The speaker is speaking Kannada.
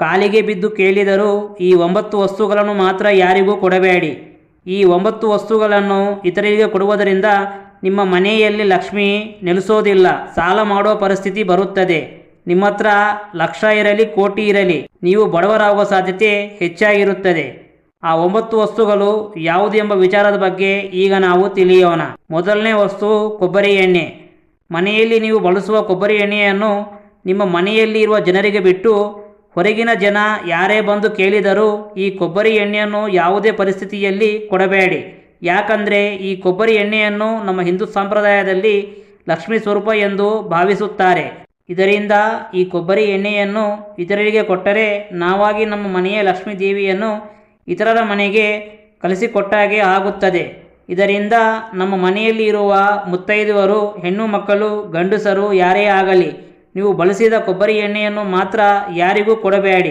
ಕಾಲಿಗೆ ಬಿದ್ದು ಕೇಳಿದರೂ ಈ 9 ವಸ್ತುಗಳನ್ನು ಮಾತ್ರ ಯಾರಿಗೂ ಕೊಡಬೇಡಿ. ಈ 9 ವಸ್ತುಗಳನ್ನು ಇತರರಿಗೆ ಕೊಡುವುದರಿಂದ ನಿಮ್ಮ ಮನೆಯಲ್ಲಿ ಲಕ್ಷ್ಮಿ ನೆಲೆಸೋದಿಲ್ಲ, ಸಾಲ ಮಾಡೋ ಪರಿಸ್ಥಿತಿ ಬರುತ್ತದೆ. ನಿಮ್ಮ ಹತ್ರ ಲಕ್ಷ ಇರಲಿ ಕೋಟಿ ಇರಲಿ, ನೀವು ಬಡವರಾಗುವ ಸಾಧ್ಯತೆ ಹೆಚ್ಚಾಗಿರುತ್ತದೆ. ಆ 9 ವಸ್ತುಗಳು ಯಾವುದು ಎಂಬ ವಿಚಾರದ ಬಗ್ಗೆ ಈಗ ನಾವು ತಿಳಿಯೋಣ. ಮೊದಲನೇ ವಸ್ತು ಕೊಬ್ಬರಿ ಎಣ್ಣೆ. ಮನೆಯಲ್ಲಿ ನೀವು ಬಳಸುವ ಕೊಬ್ಬರಿ ಎಣ್ಣೆಯನ್ನು ನಿಮ್ಮ ಮನೆಯಲ್ಲಿ ಇರುವ ಜನರಿಗೆ ಬಿಟ್ಟು ಹೊರಗಿನ ಜನ ಯಾರೇ ಬಂದು ಕೇಳಿದರೂ ಈ ಕೊಬ್ಬರಿ ಎಣ್ಣೆಯನ್ನು ಯಾವುದೇ ಪರಿಸ್ಥಿತಿಯಲ್ಲಿ ಕೊಡಬೇಡಿ. ಯಾಕಂದರೆ ಈ ಕೊಬ್ಬರಿ ಎಣ್ಣೆಯನ್ನು ನಮ್ಮ ಹಿಂದೂ ಸಂಪ್ರದಾಯದಲ್ಲಿ ಲಕ್ಷ್ಮೀ ಸ್ವರೂಪ ಎಂದು ಭಾವಿಸುತ್ತಾರೆ. ಇದರಿಂದ ಈ ಕೊಬ್ಬರಿ ಎಣ್ಣೆಯನ್ನು ಇತರರಿಗೆ ಕೊಟ್ಟರೆ ನಾವಾಗಿ ನಮ್ಮ ಮನೆಯ ಲಕ್ಷ್ಮೀ ದೇವಿಯನ್ನು ಇತರರ ಮನೆಗೆ ಕಳಿಸಿಕೊಟ್ಟಾಗೆ ಆಗುತ್ತದೆ. ಇದರಿಂದ ನಮ್ಮ ಮನೆಯಲ್ಲಿ ಇರುವ ಮುತ್ತೈದೆಯರು, ಹೆಣ್ಣು ಮಕ್ಕಳು, ಗಂಡಸರು ಯಾರೇ ಆಗಲಿ ನೀವು ಬಳಸಿದ ಕೊಬ್ಬರಿ ಎಣ್ಣೆಯನ್ನು ಮಾತ್ರ ಯಾರಿಗೂ ಕೊಡಬೇಡಿ.